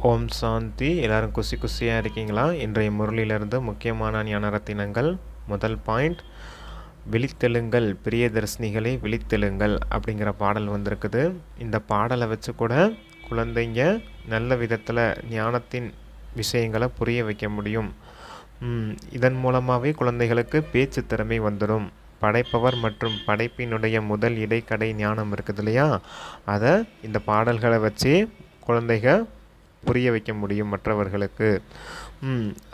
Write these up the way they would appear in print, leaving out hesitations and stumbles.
ஓம் சாந்தி. எல்லாரும் குஷியாக இருக்கீங்களா? இன்றைய முரளியிலிருந்து முக்கியமான ஞான ரத்தினங்கள். முதல் பாயிண்ட், விழித்தெழுங்கள் பிரியதர்ஷினிகளை விழித்தெழுங்கள் அப்படிங்கிற பாடல் வந்திருக்குது. இந்த பாடலை வச்சு கூட குழந்தைங்க நல்ல விதத்தில் ஞானத்தின் விஷயங்களை புரிய வைக்க முடியும். இதன் மூலமாகவே குழந்தைகளுக்கு பேச்சு திறமை வந்துடும். படைப்பவர் மற்றும் படைப்பினுடைய முதல் இடைக்கடை ஞானம் இருக்குது இல்லையா, அதை இந்த பாடல்களை வச்சு குழந்தைக புரிய வைக்க முடியும் மற்றவர்களுக்கு.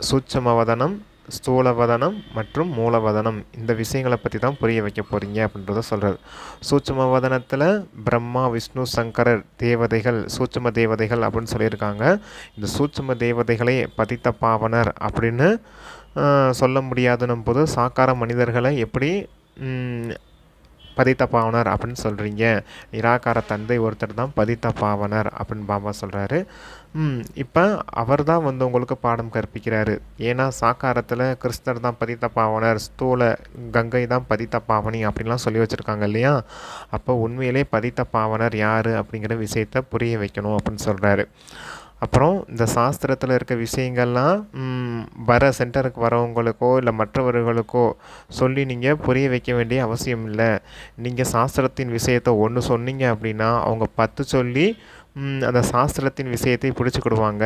சூட்சமவதனம், ஸ்தூலவதனம் மற்றும் மூலவதனம், இந்த விஷயங்களை பற்றி தான் புரிய வைக்க போகிறீங்க அப்படின்றத சொல்கிறார். சூட்சமவதனத்தில் பிரம்மா, விஷ்ணு, சங்கரர் தேவதைகள், சூட்சம தேவதைகள் அப்படின்னு சொல்லியிருக்காங்க. இந்த சூட்சம தேவதைகளை பதித்த பாவனர் அப்படின்னு சொல்ல முடியாதுன்னும் போது சாக்கார மனிதர்களை எப்படி பதித்த பாவனர் அப்படின்னு சொல்கிறீங்க? நிராகார தந்தை ஒருத்தர் தான் பதித்த பாவனர் அப்படின்னு பாபா சொல்கிறாரு. இப்போ அவர் தான் வந்து உங்களுக்கு பாடம் கற்பிக்கிறாரு. ஏன்னா சாக்காரத்தில் கிருஷ்ணர் தான் பதித்த பாவனர், ஸ்தூல கங்கை தான் பதித்த பாவனி அப்படின்லாம் சொல்லி வச்சுருக்காங்க இல்லையா. அப்போ உண்மையிலே பதித்த பாவனர் யார் அப்படிங்கிற விஷயத்தை புரிய வைக்கணும் அப்படின்னு சொல்கிறாரு. அப்புறம் இந்த சாஸ்திரத்தில் இருக்க விஷயங்கள்லாம் வர சென்டருக்கு வரவங்களுக்கோ இல்லை மற்றவர்களுக்கோ சொல்லி நீங்கள் புரிய வைக்க வேண்டிய அவசியம் இல்லை. நீங்கள் சாஸ்திரத்தின் விஷயத்தை ஒன்று சொன்னீங்க அப்படின்னா அவங்க 10 சொல்லி அந்த சாஸ்திரத்தின் விஷயத்தை பிடிச்சிக்கிடுவாங்க.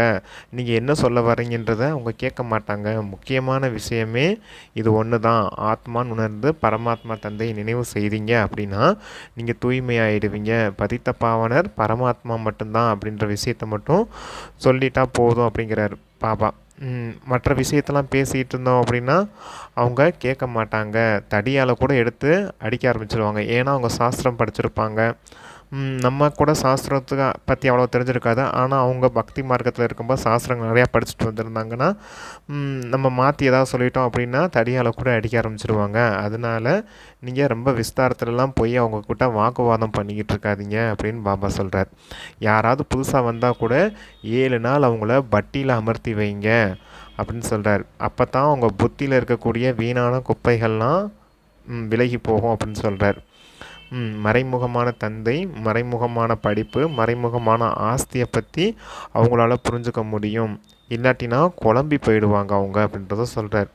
நீங்கள் என்ன சொல்ல வரீங்கன்றதை அவங்க கேட்க மாட்டாங்க. முக்கியமான விஷயமே இது ஒன்று தான். ஆத்மான்னு உணர்ந்து பரமாத்மா தந்தையை நினைவு செய்தீங்க அப்படின்னா நீங்கள் தூய்மையாயிடுவீங்க. பதித்த பாவனர் பரமாத்மா மட்டும்தான் அப்படின்ற விஷயத்தை மட்டும் சொல்லிட்டா போதும் அப்படிங்கிறார் பாபா. மற்ற விஷயத்தெல்லாம் பேசிகிட்டு இருந்தோம் அப்படின்னா அவங்க கேட்க மாட்டாங்க. தடியால் கூட எடுத்து அடிக்க ஆரம்பிச்சிடுவாங்க. ஏன்னா அவங்க சாஸ்திரம் படிச்சிருப்பாங்க. நம்ம கூட சாஸ்திரத்துக்கு பற்றி அவ்வளோ தெரிஞ்சிருக்காது. ஆனால் அவங்க பக்தி மார்க்கத்தில் இருக்கும்போது சாஸ்திரங்கள் நிறையா படிச்சுட்டு வந்திருந்தாங்கன்னா நம்ம மாற்றி ஏதாவது சொல்லிட்டோம் அப்படின்னா தடியால் கூட அடிக்க ஆரம்பிச்சிடுவாங்க. அதனால் நீங்கள் ரொம்ப விஸ்தாரத்துலலாம் போய் அவங்கக்கிட்ட வாக்குவாதம் பண்ணிக்கிட்டு இருக்காதீங்க அப்படின்னு பாபா சொல்கிறார். யாராவது புதுசாக வந்தால் கூட 7 நாள் அவங்கள பட்டியில் அமர்த்தி வைங்க அப்படின்னு சொல்கிறார். அப்போ தான் அவங்க புத்தியில் இருக்கக்கூடிய வீணான குப்பைகள்லாம் விலகி போகும் அப்படின்னு சொல்கிறார். மறைமுகமான தந்தை, மறைமுகமான படிப்பு, மறைமுகமான ஆஸ்தியை பற்றி அவங்களால புரிஞ்சுக்க முடியும். இல்லாட்டினா குழம்பி போயிடுவாங்க அவங்க அப்படின்றத சொல்கிறார்.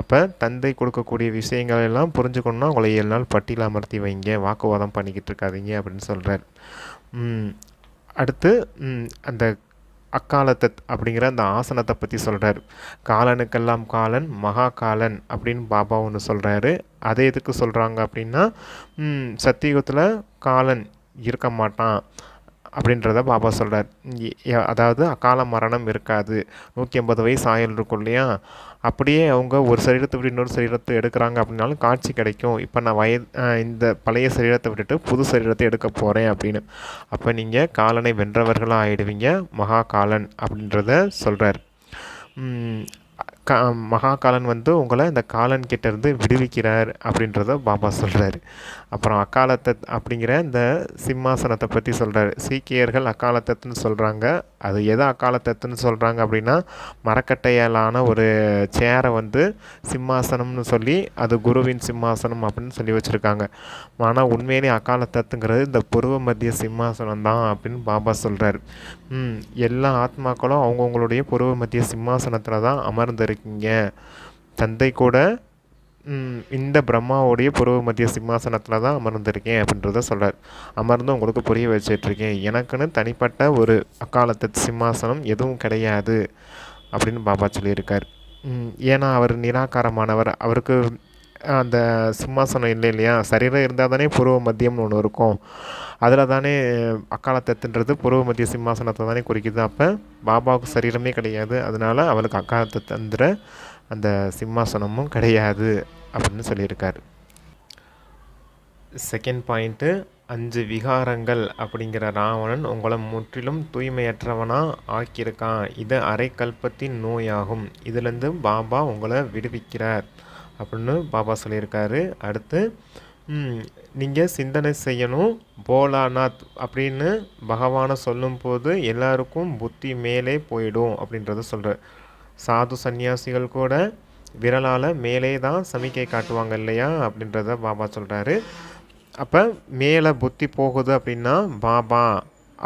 அப்போ தந்தை கொடுக்கக்கூடிய விஷயங்கள் எல்லாம் புரிஞ்சுக்கணுன்னா அவங்கள 7 நாள் பட்டியல் அமர்த்தி வைங்க, வாக்குவாதம் பண்ணிக்கிட்டு இருக்காதீங்க அப்படின்னு சொல்கிறார். அடுத்து அந்த அக்காலத்தத் அப்படிங்கிற அந்த ஆசனத்தை பற்றி சொல்கிறார். காலனுக்கெல்லாம் காலன், மகா காலன் அப்படின்னு பாபா ஒன்று சொல்கிறாரு. அதை எதுக்கு சொல்கிறாங்க அப்படின்னா சத்தியுகத்தில் காலன் இருக்க மாட்டான் அப்படின்றத பாபா சொல்கிறார். அதாவது அகால மரணம் இருக்காது. 150 வயசு ஆயுள் இருக்கும் இல்லையா, அப்படியே அவங்க ஒரு சரீரத்தை விட்டு இன்னொரு சரீரத்தை எடுக்கிறாங்க அப்படின்னாலும் காட்சி கிடைக்கும். இப்போ நான் இந்த பழைய சரீரத்தை விட்டுட்டு புது சரீரத்தை எடுக்க போகிறேன் அப்படின்னு. அப்போ நீங்கள் காலனை வென்றவர்களாக ஆகிடுவீங்க, மகா காலன் அப்படின்றத சொல்கிறார். மகாகாலன் வந்து உங்களை இந்த காலன் கிட்டேருந்து விடுவிக்கிறார் அப்படின்றத பாபா சொல்கிறார். அப்புறம் அக்காலத்தை அப்படிங்கிற இந்த சிம்மாசனத்தை பற்றி சொல்கிறார். சீக்கியர்கள் அக்காலத்தத்துன்னு சொல்கிறாங்க. அது எதை அக்காலத்தத்துன்னு சொல்கிறாங்க அப்படின்னா மரக்கட்டையாலான ஒரு சேரை வந்து சிம்மாசனம்னு சொல்லி அது குருவின் சிம்மாசனம் அப்படின்னு சொல்லி வச்சுருக்காங்க. ஆனால் உண்மையிலே அக்காலத்தத்துங்கிறது இந்த பூர்வ மத்திய சிம்மாசனம் தான் அப்படின்னு பாபா சொல்கிறார். எல்லா ஆத்மாக்களும் அவங்கவுங்களுடைய பூர்வ மத்திய சிம்மாசனத்தில் தான் அமர்ந்திருக்கீங்க. தந்தை கூட இந்த பிரம்மாவுடைய பூர்வ மத்திய சிம்மாசனத்தில் தான் அமர்ந்திருக்கேன் அப்படின்றத சொல்கிறார். அமர்ந்து உங்களுக்கு புரிய வச்சிட்ருக்கேன். எனக்குன்னு தனிப்பட்ட ஒரு அக்காலத்து சிம்மாசனம் எதுவும் கிடையாது அப்படின்னு பாபா சொல்லியிருக்கார். ஏன்னா அவர் நிராகாரமானவர். அவருக்கு அந்த சிம்மாசனம் இல்லை இல்லையா. சரீரம் இருந்தால் தானே பூர்வ மத்தியம்னு ஒன்று இருக்கும். அதில் தானே அக்காலத்தத்துன்றது பூர்வ மத்திய சிம்மாசனத்தை தானே குறிக்குது. அப்போ பாபாவுக்கு சரீரமே கிடையாது. அதனால் அவளுக்கு அக்காலத்தத்துன்ற அந்த சிம்மாசனமும் கிடையாது அப்படின்னு சொல்லியிருக்கார். செகண்ட் பாயிண்ட்டு, 5 விகாரங்கள் அப்படிங்கிற ராவணன் உங்களை முற்றிலும் தூய்மையற்றவனாக ஆக்கியிருக்கான். இது அரைக்கல்பத்தின் நோயாகும். இதுலேருந்து பாபா உங்களை விடுவிக்கிறார் அப்படின்னு பாபா சொல்லியிருக்காரு. அடுத்து நீங்கள் சிந்தனை செய்யணும். போலாநாத் அப்படின்னு பகவானை சொல்லும்போது எல்லாருக்கும் புத்தி மேலே போயிடும் அப்படின்றத சொல்கிறார். சாது சன்னியாசிகள் கூட விரலால் மேலே தான் சமிக்கை காட்டுவாங்க இல்லையா அப்படின்றத பாபா சொல்கிறாரு. அப்போ மேலே புத்தி போகுது அப்படின்னா பாபா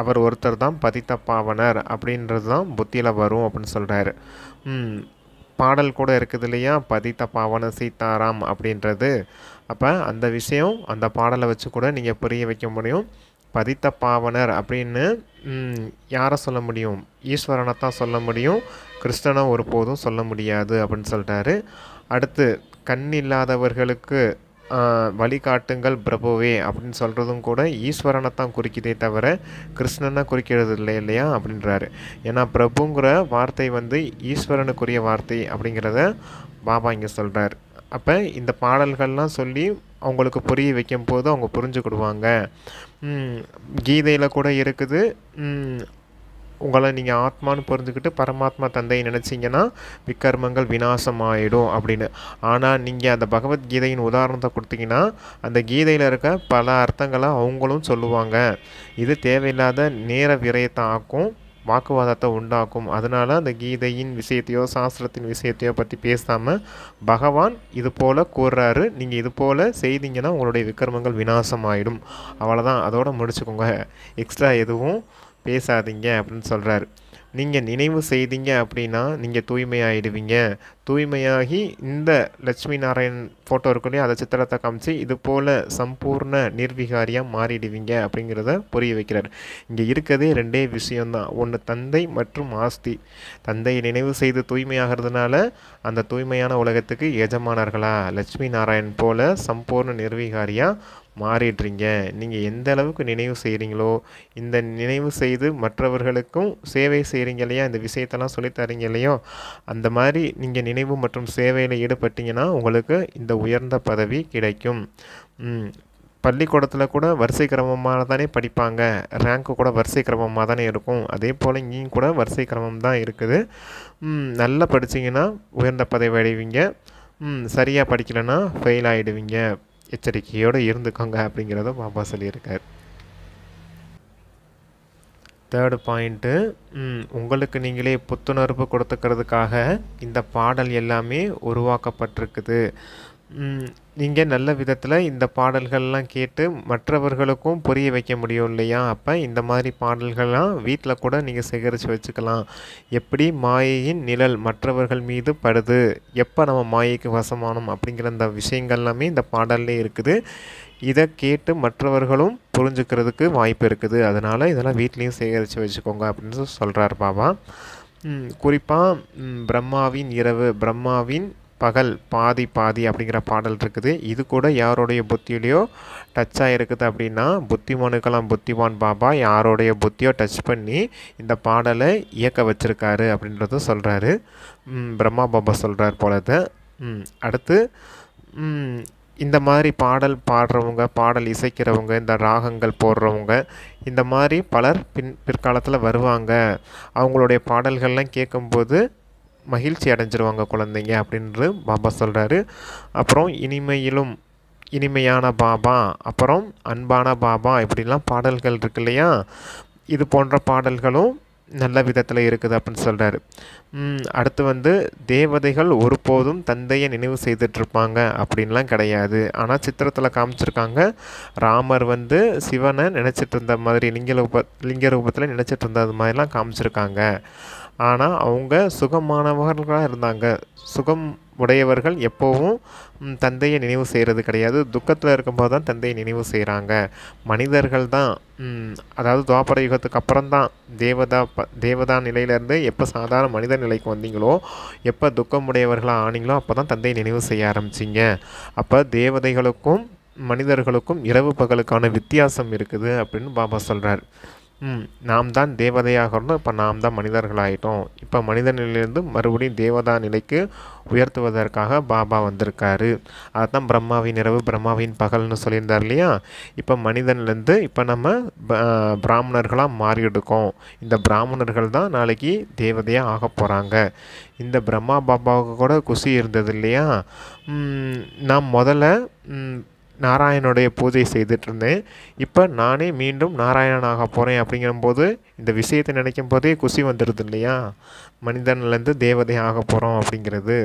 அவர் ஒருத்தர் தான் பதித்த பாவனர் அப்படின்றது தான் புத்தியில் வரும் அப்படின்னு சொல்கிறாரு. பாடல் கூட இருக்குது இல்லையா, பதித்த பாவன சீதாராம் அப்படின்றது. அப்போ அந்த விஷயம் அந்த பாடலை வச்சு கூட நீங்கள் புரிய வைக்க முடியும். பதித்த பாவனர் அப்படின்னு யாரை சொல்ல முடியும்? ஈஸ்வரனை தான் சொல்ல முடியும், கிருஷ்ணனை ஒருபோதும் சொல்ல முடியாது அப்படின்னு சொல்லிட்டாரு. அடுத்து கண் இல்லாதவர்களுக்கு வழிகாட்டுங்கள் பிரபுவே அப்படின்னு சொல்கிறதும் கூட ஈஸ்வரனை தான் குறிக்குதே தவிர கிருஷ்ணனை குறிக்கிறது இல்லை இல்லையா அப்படின்றாரு. ஏன்னா பிரபுங்கிற வார்த்தை வந்து ஈஸ்வரனுக்குரிய வார்த்தை அப்படிங்கிறத பாபா இங்கே சொல்கிறார். அப்போ இந்த பாடல்கள்லாம் சொல்லி அவங்களுக்கு புரிய வைக்கும் போது அவங்க புரிஞ்சுக்கிடுவாங்க. கீதையில் கூட இருக்குது, உங்களை நீங்கள் ஆத்மான்னு புரிஞ்சுக்கிட்டு பரமாத்மா தந்தையை நினச்சிங்கன்னா விக்கர்மங்கள் விநாசம் ஆகிடும் அப்படின்னு. ஆனால் நீங்கள் அந்த பகவத்கீதையின் உதாரணத்தை கொடுத்தீங்கன்னா அந்த கீதையில் இருக்க பல அர்த்தங்களை அவங்களும் சொல்லுவாங்க. இது தேவையில்லாத நேர விரயத்தை ஆக்கும், வாக்குவாதத்தை உண்டாக்கும். அதனால் அந்த கீதையின் விஷயத்தையோ சாஸ்திரத்தின் விஷயத்தையோ பற்றி பேசாமல் பகவான் இது போல் கூறுறாரு, நீங்கள் இது போல் செய்தீங்கன்னா உங்களுடைய விக்கர்மங்கள் விநாசம் ஆகிடும், அவ்வளோதான், அதோடு முடிச்சுக்கோங்க, எக்ஸ்ட்ரா எதுவும் பேசாதீங்க அப்படின்னு சொல்கிறாரு. நீங்கள் நினைவு செய்தீங்க அப்படின்னா நீங்கள் தூய்மையாகிடுவீங்க. தூய்மையாகி இந்த லட்சுமி நாராயண் ஃபோட்டோ இருக்குள்ளே அதை சித்திரத்தை காமிச்சு இது போல் சம்பூர்ண நிர்விகாரியாக மாறிடுவீங்க அப்படிங்கிறத புரிய வைக்கிறார். இங்கே இருக்கிறதே ரெண்டே விஷயந்தான், ஒன்று தந்தை மற்றும் ஆஸ்தி. தந்தையை நினைவு செய்து தூய்மையாகிறதுனால அந்த தூய்மையான உலகத்துக்கு எஜமானர்களாக லட்சுமி நாராயண் போல் சம்பூர்ண நிர்விகாரியாக மாறிடுறீங்க. நீங்கள் எந்த அளவுக்கு நினைவு செய்கிறீங்களோ, இந்த நினைவு செய்து மற்றவர்களுக்கும் சேவை செய்கிறீங்க இல்லையா, இந்த விஷயத்தெல்லாம் சொல்லித்தரீங்க இல்லையோ, அந்த மாதிரி நீங்கள் நினைவு மற்றும் சேவையில் ஈடுபட்டீங்கன்னா உங்களுக்கு இந்த உயர்ந்த பதவி கிடைக்கும். பள்ளிக்கூடத்தில் கூட வரிசை கிரமமாக தானே படிப்பாங்க, ரேங்க்கு கூட வரிசை கிரமமாக தானே இருக்கும். அதே போல் இங்கேயும் கூட வரிசை கிரமம் தான் இருக்குது. நல்லா படிச்சிங்கன்னா உயர்ந்த பதவி அடைவீங்க, சரியாக படிக்கலைன்னா ஃபெயில் ஆகிடுவீங்க, எச்சரிக்கையோடு இருந்துக்கோங்க அப்படிங்கிறத பாபா சொல்லியிருக்கார். தேர்டு பாயிண்ட்டு, உங்களுக்கு நீங்களே புத்துணர்வு கொடுத்துக்கிறதுக்காக இந்த பாடல் எல்லாமே உருவாக்கப்பட்டிருக்குது. நீங்கள் நல்ல விதத்தில் இந்த பாடல்கள்லாம் கேட்டு மற்றவர்களுக்கும் புரிய வைக்க முடியும் இல்லையா. அப்போ இந்த மாதிரி பாடல்கள்லாம் வீட்டில் கூட நீங்கள் சேகரித்து வச்சுக்கலாம். எப்படி மாயையின் நிழல் மற்றவர்கள் மீது படுது, எப்போ நம்ம மாயைக்கு வசமானோம் அப்படிங்கிற அந்த விஷயங்கள்லாமே இந்த பாடல்லே இருக்குது. இதை கேட்டு மற்றவர்களும் புரிஞ்சுக்கிறதுக்கு வாய்ப்பு இருக்குது. அதனால் இதெல்லாம் வீட்லேயும் சேகரித்து வச்சுக்கோங்க அப்படின்னு சொல்கிறார் பாபா. குறிப்பாக பிரம்மாவின் இரவு, பிரம்மாவின் பகல் பாதி பாதி அப்படிங்கிற பாடல் இருக்குது. இது கூட யாருடைய புத்தியிலையோ டச்சாக இருக்குது அப்படின்னா புத்திமானுக்கெல்லாம் புத்திமான் பாபா யாருடைய புத்தியோ டச் பண்ணி இந்த பாடலை இயக்க வச்சுருக்காரு அப்படின்றத சொல்கிறாரு. பிரம்மா பாபா சொல்கிறார் போலத. அடுத்து இந்த மாதிரி பாடல் பாடுறவங்க, பாடல் இசைக்கிறவங்க, இந்த ராகங்கள் போடுறவங்க, இந்த மாதிரி பலர் பிற்காலத்தில் வருவாங்க. அவங்களுடைய பாடல்கள்லாம் கேட்கும்போது மகிழ்ச்சி அடைஞ்சிருவாங்க குழந்தைங்க அப்படின்று பாபா சொல்கிறாரு. அப்புறம் இனிமையிலும் இனிமையான பாபா, அப்புறம் அன்பான பாபா, இப்படிலாம் பாடல்கள் இருக்கு இல்லையா. இது போன்ற பாடல்களும் நல்ல விதத்தில் இருக்குது அப்படின்னு சொல்கிறாரு. அடுத்து தேவதைகள் ஒருபோதும் தந்தையை நினைவு செய்துட்ருப்பாங்க அப்படின்லாம் கிடையாது. ஆனால் சித்திரத்தில் காமிச்சிருக்காங்க, ராமர் சிவனை நினச்சிட்டு இருந்த மாதிரி லிங்க ரூபத்தில் நினச்சிட்டு இருந்தது மாதிரிலாம் காமிச்சிருக்காங்க. ஆனால் அவங்க சுகமானவர்களாக இருந்தாங்க. சுகம் உடையவர்கள் எப்போவும் தந்தையை நினைவு செய்கிறது கிடையாது. துக்கத்தில் இருக்கும்போது தான் தந்தையை நினைவு செய்கிறாங்க. மனிதர்கள் தான், அதாவது துவாபர யுகத்துக்கு அப்புறம் தான் தேவதா நிலையிலேருந்து எப்போ சாதாரண மனித நிலைக்கு வந்தீங்களோ, எப்போ துக்கமுடையவர்களாக ஆனீங்களோ அப்போ தான் தந்தையை நினைவு செய்ய ஆரம்பிச்சிங்க. அப்போ தேவதைகளுக்கும் மனிதர்களுக்கும் இரவு பகலுக்கான வித்தியாசம் இருக்குது அப்படின்னு பாபா சொல்கிறார். நாம் தான் தேவதையாக இருந்தோம், இப்போ நாம் தான் மனிதர்களாகிட்டோம். இப்போ மனித நிலையிலேருந்து மறுபடியும் தேவதா நிலைக்கு உயர்த்துவதற்காக பாபா வந்திருக்காரு. அதுதான் பிரம்மாவின் இரவு பிரம்மாவின் பகல்னு சொல்லியிருந்தார் இல்லையா. இப்போ மனிதன்லேருந்து இப்போ நம்ம பிராமணர்களாக மாறிடுக்கோம். இந்த பிராமணர்கள் தான் நாளைக்கு தேவதையாக ஆக போகிறாங்க. இந்த பிரம்மா பாபாவுக்கு கூட குஷி இருந்தது இல்லையா. நான் முதல்ல நாராயணனுடைய பூஜை செய்துட்டு இருந்தேன், இப்போ நானே மீண்டும் நாராயணனாக போகிறேன் அப்படிங்கும்போது இந்த விஷயத்தை நினைக்கும் போதே குஷி வந்துடுது இல்லையா. மனிதன்லேருந்து தேவதை ஆக போகிறோம் அப்படிங்கிறது.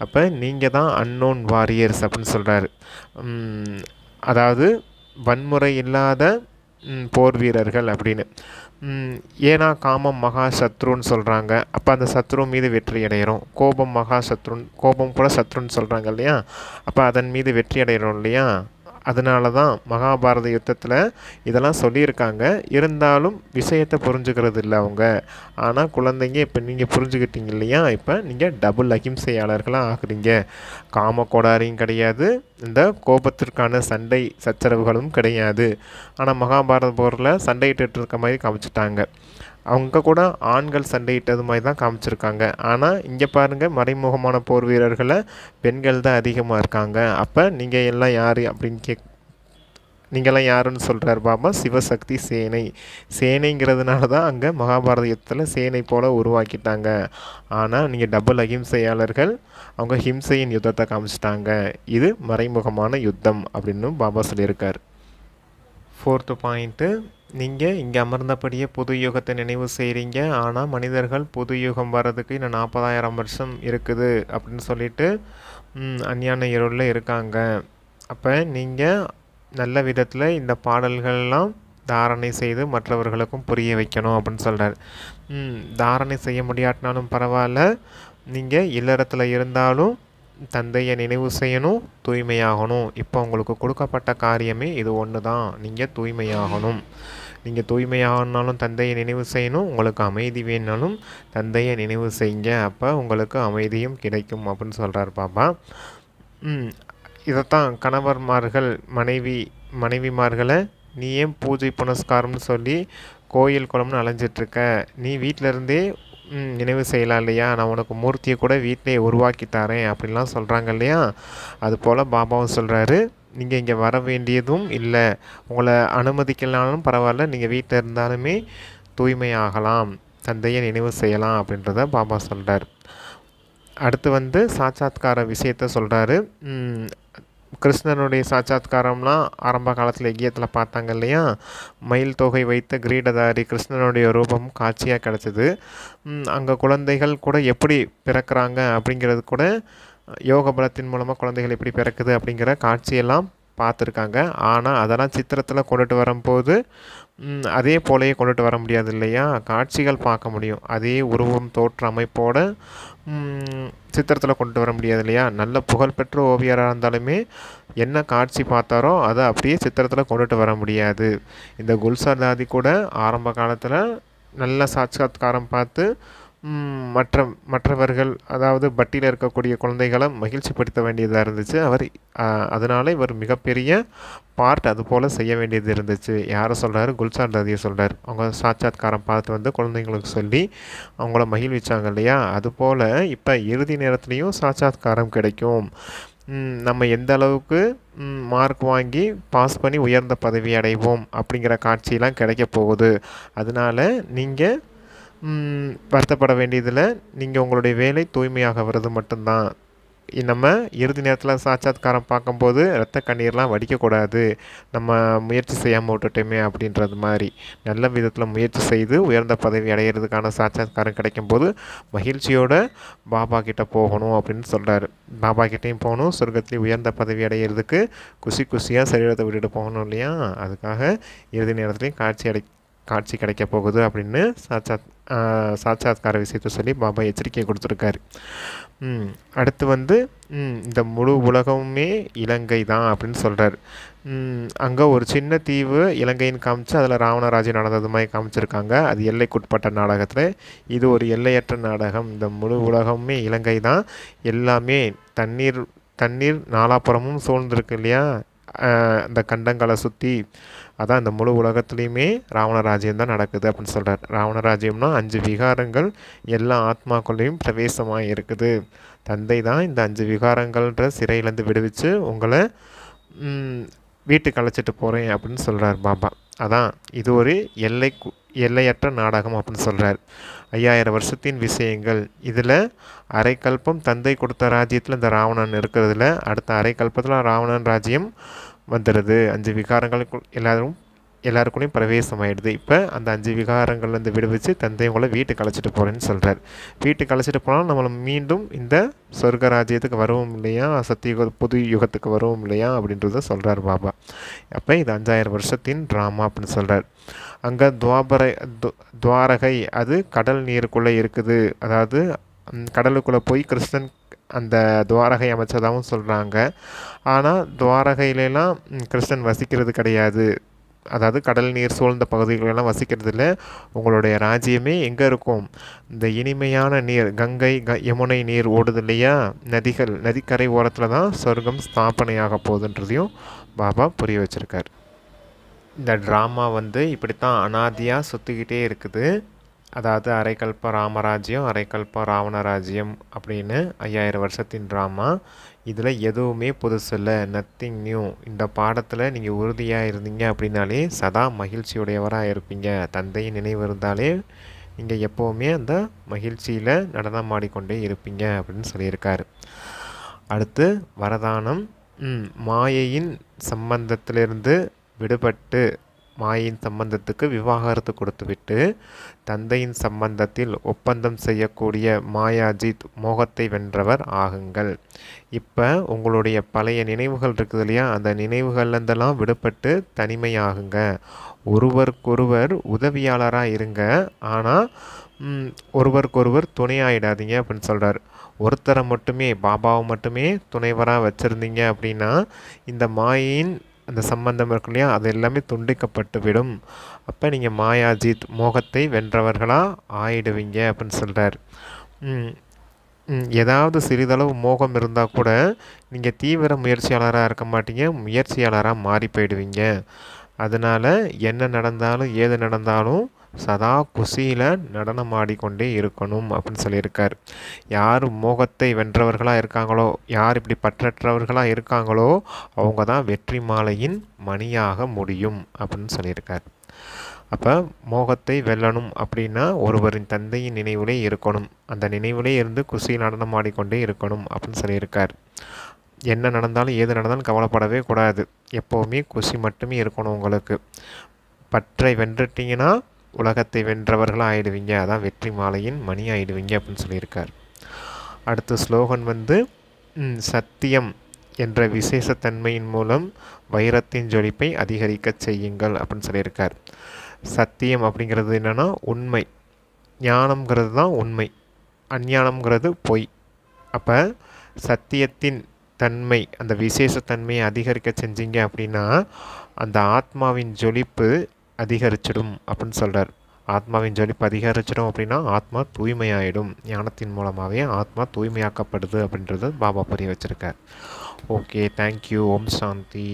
அப்போ நீங்கள் தான் அன்னோன் வாரியர்ஸ் அப்படின்னு சொல்கிறாரு. அதாவது வன்முறை இல்லாத போர் வீரர்கள் அப்படின்னு. ஏன்னா காமம் மகா சத்ருன்னு சொல்கிறாங்க. அப்போ அந்த சத்ரு மீது வெற்றி அடைகிறோம். கோபம் மகா சத்ருன், கோபம் கூட சத்ருன்னு சொல்கிறாங்க இல்லையா? அப்போ அதன் மீது வெற்றி அடைகிறோம் இல்லையா? அதனால தான் மகாபாரத யுத்தத்தில் இதெல்லாம் சொல்லியிருக்காங்க. இருந்தாலும் விஷயத்தை புரிஞ்சுக்கிறது இல்லை அவங்க. ஆனால் குழந்தைங்க இப்போ நீங்கள் புரிஞ்சுக்கிட்டீங்க இல்லையா? இப்போ நீங்கள் டபுள் அகிம்சையாளர்களாக ஆகுறீங்க. காம கோடாரியும் கிடையாது, இந்த கோபத்திற்கான சண்டை சச்சரவுகளும் கிடையாது. ஆனால் மகாபாரத போரில் சண்டையிட்டு இருக்க மாதிரி காமிச்சிட்டாங்க. அவங்க கூட ஆண்கள் சண்டையிட்டது மாதிரி தான் காமிச்சிருக்காங்க. ஆனால் இங்கே பாருங்கள், மறைமுகமான போர் வீரர்களை பெண்கள் தான் அதிகமாக இருக்காங்க. அப்போ நீங்கள் எல்லாம் யார் அப்படின்னு நீங்கள்லாம் யாருன்னு சொல்கிறார் பாபா? சிவசக்தி சேனை. சேனைங்கிறதுனால தான் அங்கே மகாபாரத யுத்தத்தில் சேனை போல் உருவாக்கிட்டாங்க. ஆனால் நீங்கள் டபுள் அகிம்சையாளர்கள், அவங்க ஹிம்சையின் யுத்தத்தை காமிச்சிட்டாங்க. இது மறைமுகமான யுத்தம் அப்படின்னு பாபா சொல்லியிருக்கார். 4th பாயிண்ட்டு, நீங்கள் இங்கே அமர்ந்தபடியே புது யுகத்தை நினைவு செய்கிறீங்க. ஆனால் மனிதர்கள் புது யுகம் வர்றதுக்கு இன்னும் 40,000 வருஷம் இருக்குது அப்படின்னு சொல்லிட்டு அஞ்ஞான இருளில் இருக்காங்க. அப்போ நீங்கள் நல்ல விதத்தில் இந்த பாடல்கள்லாம் தாரணை செய்து மற்றவர்களுக்கும் புரிய வைக்கணும் அப்படின்னு சொல்கிறார். தாரணை செய்ய முடியாட்டினாலும் பரவாயில்ல, நீங்கள் இல்லறத்தில் இருந்தாலும் தந்தையை நினைவு செய்யணும், தூய்மையாகணும். இப்போ உங்களுக்கு கொடுக்கப்பட்ட காரியமே இது ஒன்று தான், நீங்கள் தூய்மையாகணும். நீங்கள் தூய்மையாகனாலும் தந்தையை நினைவு செய்யணும், உங்களுக்கு அமைதி வேணாலும் தந்தையை நினைவு செய்யுங்க. அப்போ உங்களுக்கு அமைதியும் கிடைக்கும் அப்படின்னு சொல்கிறார் பாபா. இதைத்தான் கணவர்மார்கள் மனைவிமார்களை நீ ஏன் பூஜை புனஸ்காரம்னு சொல்லி கோயில் குளம்னு அலைஞ்சிட்ருக்க, நீ வீட்டிலருந்தே நினைவு செய்யலாம் இல்லையா? நான் உனக்கு மூர்த்தியை கூட வீட்டிலே உருவாக்கி தரேன் அப்படின்லாம் சொல்கிறாங்க இல்லையா? அதுபோல் பாபாவும் சொல்கிறாரு, நீங்கள் இங்கே வர வேண்டியதும் இல்லை, உங்களை அனுமதிக்கலாலும் பரவாயில்ல, நீங்கள் வீட்டில் இருந்தாலுமே தூய்மையாகலாம், தந்தையை நினைவு செய்யலாம் அப்படின்றத பாபா சொல்கிறார். அடுத்து சாட்சாத்கார விஷயத்த சொல்கிறாரு. கிருஷ்ணனுடைய சாட்சாத்காரம்லாம் ஆரம்ப காலத்தில் எக்கியத்தில் பார்த்தாங்க இல்லையா? மயில் தொகை வைத்த கிரீடதாரி கிருஷ்ணனுடைய ரூபம் காட்சியாக கிடச்சிது. அங்கே குழந்தைகள் கூட எப்படி பிறக்கிறாங்க அப்படிங்கிறது கூட, யோக பலத்தின் மூலமாக குழந்தைகள் எப்படி பிறக்குது அப்படிங்கிற காட்சியெல்லாம் பார்த்துருக்காங்க. ஆனால் அதெல்லாம் சித்திரத்தில் கொண்டுட்டு வரும்போது அதே போலயே கொண்டுட்டு வர முடியாது இல்லையா? காட்சிகள் பார்க்க முடியும், அதே உருவம் தோற்ற அமைப்போடு சித்திரத்தில் கொண்டு வர முடியாது இல்லையா? நல்ல புகழ்பெற்ற ஓவியராக இருந்தாலுமே என்ன காட்சி பார்த்தாரோ அதை அப்படியே சித்திரத்தில் கொண்டுட்டு வர முடியாது. இந்த குல்சார் தாதி கூட ஆரம்ப காலத்தில் நல்ல சாட்சாத்காரம் பார்த்து மற்றவர்கள், அதாவது பட்டியில் இருக்கக்கூடிய குழந்தைகளை மகிழ்ச்சிப்படுத்த வேண்டியதாக இருந்துச்சு. அதனால் இவர் மிகப்பெரிய பார்ட் அது போல் செய்ய வேண்டியது இருந்துச்சு. யாரை சொல்கிறாரு? குல்சார் தாதியை சொல்கிறார். அவங்க சாட்சாத்காரம் பார்த்து குழந்தைங்களுக்கு சொல்லி அவங்கள மகிழ்விச்சாங்க இல்லையா? அதுபோல் இப்போ இறுதி நேரத்துலேயும் சாட்சாத்காரம் கிடைக்கும். நம்ம எந்த அளவுக்கு மார்க் வாங்கி பாஸ் பண்ணி உயர்ந்த பதவி அடைவோம் அப்படிங்கிற காட்சியெலாம் கிடைக்க போகுது. அதனால் நீங்கள் வருத்தப்பட வேண்டியதில், நீங்கள் உங்களுடைய வேலை தூய்மையாக வர்றது மட்டும்தான். நம்ம இறுதி நேரத்தில் சாட்சாத்காரம் பார்க்கும்போது இரத்த கண்ணீர்லாம் வடிக்கக்கூடாது, நம்ம முயற்சி செய்யாமல் விட்டுட்டோமே அப்படின்றது மாதிரி நல்ல விதத்தில் முயற்சி செய்து உயர்ந்த பதவி அடைகிறதுக்கான சாட்சாத்காரம் கிடைக்கும்போது மகிழ்ச்சியோட பாபா கிட்டே போகணும் அப்படின்னு சொல்கிறாரு. பாபா கிட்டேயும் போகணும், சொர்க்கத்துலேயும் உயர்ந்த பதவி அடைகிறதுக்கு குஷியாக சரீரத்தை விட்டுட்டு போகணும் இல்லையா? அதுக்காக இறுதி நேரத்துலேயும் காட்சி கிடைக்க போகுது அப்படின்னு சாட்சாத்கார விஷயத்தை சொல்லி பாபா எச்சரிக்கை கொடுத்துருக்காரு. அடுத்து இந்த முழு உலகமுமே இலங்கை தான் அப்படின்னு சொல்கிறார். அங்கே ஒரு சின்ன தீவு இலங்கைன்னு காமிச்சு அதில் ராவணராஜ்யம் நடந்தது மாதிரி காமிச்சிருக்காங்க. அது எல்லைக்குட்பட்ட நாடகத்தில். இது ஒரு எல்லையற்ற நாடகம். இந்த முழு உலகமுமே இலங்கை தான். எல்லாமே தண்ணீர் நாலாப்புறமும் சூழ்ந்திருக்கு இல்லையா? இந்த கண்டங்களை சுற்றி. அதான் இந்த முழு உலகத்துலேயுமே ராவணராஜ்யம் தான் நடக்குது அப்படின்னு சொல்கிறார். ராவணராஜ்யம்னா 5 விகாரங்கள் எல்லா ஆத்மாக்குள்ளேயும் பிரவேசமாக இருக்குது. தந்தை தான் இந்த 5 விகாரங்கள்ன்ற சிறையிலேருந்து விடுவிச்சு உங்களை வீட்டுக்கு அழைச்சிட்டு போகிறேன் அப்படின்னு சொல்கிறார் பாபா. அதான் இது ஒரு எல்லையற்ற நாடகம் அப்படின்னு சொல்கிறார். 5000 வருஷத்தின் விஷயங்கள். இதில் அரைக்கல்பம் தந்தை கொடுத்த ராஜ்யத்தில் இந்த ராவணன் இருக்கிறதுல அடுத்த அரைக்கல்பத்தில் ராவணன் ராஜ்யம் வந்துடுது. 5 விகாரங்களுக்குள் எல்லாரும் எல்லாருக்குள்ளேயும் பிரவேசம் ஆகிடுது. இப்போ அந்த 5 விகாரங்கள்லேருந்து விடுவிச்சு தந்தை உங்களை வீட்டுக்கு அழைச்சிட்டு போகிறேன்னு சொல்கிறார். வீட்டுக்கு அழைச்சிட்டு போனால் நம்மளை மீண்டும் இந்த சொர்க்க ராஜ்யத்துக்கு வரவும் இல்லையா, சத்தியுக புது யுகத்துக்கு வரவும் இல்லையா அப்படின்றத சொல்கிறார் பாபா. அப்போ இது 5000 வருஷத்தின் ட்ராமா அப்படின்னு சொல்கிறார். அங்கே துவாரகை அது கடல் நீருக்குள்ளே இருக்குது. அதாவது கடலுக்குள்ளே போய் கிருஷ்ணன் அந்த துவாரகை அமைச்சதாகவும் சொல்கிறாங்க. ஆனால் துவாரகையிலலாம் கிருஷ்ணன் வசிக்கிறது கிடையாது. அதாவது கடல் நீர் சூழ்ந்த பகுதிகளெல்லாம் வசிக்கிறது இல்லை. உங்களுடைய ராஜ்யமே எங்கே இருக்கும்? இந்த இனிமையான நீர் கங்கை யமுனை நீர் ஓடுது இல்லையா, நதிகள், நதிக்கரை ஓரத்தில் தான் சொர்க்கம் ஸ்தாபனையாக போகுதுன்றதையும் பாபா புரிய வச்சுருக்கார். இந்த ட்ராமா இப்படித்தான் அனாதியாக சுற்றிக்கிட்டே இருக்குது. அதாவது அரைக்கல்ப ராமராஜ்யம், அரைக்கல்ப ராவணராஜ்யம் அப்படின்னு 5000 வருஷத்தின் ட்ராமா. இதில் எதுவுமே புதுசு இல்லை, நத்திங் நியூ. இந்த பாடத்தில் நீங்கள் உறுதியாக இருந்தீங்க அப்படின்னாலே சதா மகிழ்ச்சியுடையவராக இருப்பீங்க. தந்தையின் நினைவு இருந்தாலே நீங்கள் எப்போவுமே அந்த மகிழ்ச்சியில் நடனமாடிக்கொண்டே இருப்பீங்க அப்படின்னு சொல்லியிருக்காரு. அடுத்து வரதானம். மாயையின் சம்பந்தத்திலிருந்து விடுபட்டு மாயின் சம்பந்தத்துக்கு விவாகரத்து கொடுத்துவிட்டு தந்தையின் சம்பந்தத்தில் ஒப்பந்தம் செய்யக்கூடிய மாயாஜித் மோகத்தை வென்றவர் ஆகுங்கள். இப்போ உங்களுடைய பழைய நினைவுகள் இருக்குது இல்லையா, அந்த நினைவுகள்லேருந்தெல்லாம் விடுபட்டு தனிமையாகுங்க. ஒருவருக்கொருவர் உதவியாளராக இருங்க, ஆனால் ஒருவருக்கொருவர் துணையாயிடாதீங்க அப்படின்னு சொல்கிறார். ஒருத்தரை மட்டுமே, பாபாவை மட்டுமே துணைவராக வச்சுருந்தீங்க அப்படின்னா இந்த மாயின் அந்த சம்பந்தம் இருக்கு இல்லையா, அது எல்லாமே துண்டிக்கப்பட்டு விடும். அப்போ நீங்கள் மாயாஜித் மோகத்தை வென்றவர்களாக ஆயிடுவீங்க அப்படின்னு சொல்கிறார். ஏதாவது சிறிதளவு மோகம் இருந்தால் கூட நீங்கள் தீவிர முயற்சியாளராக இருக்க மாட்டீங்க, முயற்சியாளராக மாறி போயிடுவீங்க. அதனால் என்ன நடந்தாலும் ஏது நடந்தாலும் சதா குஷியில் நடனமாடிக்கொண்டே இருக்கணும் அப்படின்னு சொல்லியிருக்கார். யார் மோகத்தை வென்றவர்களாக இருக்காங்களோ, யார் இப்படி பற்றற்றவர்களாக இருக்காங்களோ அவங்க தான் வெற்றி மாலையின் மணியாக முடியும் அப்படின்னு சொல்லியிருக்கார். அப்போ மோகத்தை வெல்லணும் அப்படின்னா ஒருவரின் தந்தையின் நினைவிலே இருக்கணும். அந்த நினைவிலே இருந்து குஷியில் நடனமாடிக்கொண்டே இருக்கணும் அப்படின்னு சொல்லியிருக்கார். என்ன நடந்தாலும் ஏது நடந்தாலும் கவலைப்படவே கூடாது. எப்போவுமே குஷி மட்டுமே இருக்கணும் உங்களுக்கு. பற்றை வென்றுட்டிங்கன்னா உலகத்தை வென்றவர்களாக ஆயிடுவீங்க. அதான் வெற்றி மாலையின் மணி ஆயிடுவீங்க அப்படின்னு சொல்லியிருக்கார். அடுத்த ஸ்லோகன் சத்தியம் என்ற விசேஷத்தன்மையின் மூலம் வைரத்தின் ஜொலிப்பை அதிகரிக்க செய்யுங்கள் அப்படின்னு சொல்லியிருக்கார். சத்தியம் அப்படிங்கிறது என்னென்னா உண்மை, ஞானம்ங்கிறது தான் உண்மை, அஞ்ஞானம்ங்கிறது பொய். அப்போ சத்தியத்தின் தன்மை, அந்த விசேஷத்தன்மையை அதிகரிக்க செஞ்சீங்க அப்படின்னா அந்த ஆத்மாவின் ஜொலிப்பு அதிகரிச்சிடும் அப்படின்னு சொல்கிறார். ஆத்மாவின் ஜொலிப்பு அதிகரிச்சிடும் அப்படின்னா ஆத்மா தூய்மையாயிடும். ஞானத்தின் மூலமாகவே ஆத்மா தூய்மையாக்கப்படுது அப்படின்றது பாபா புரிய வச்சுருக்கார். Okay, thank you. ஓம் சாந்தி.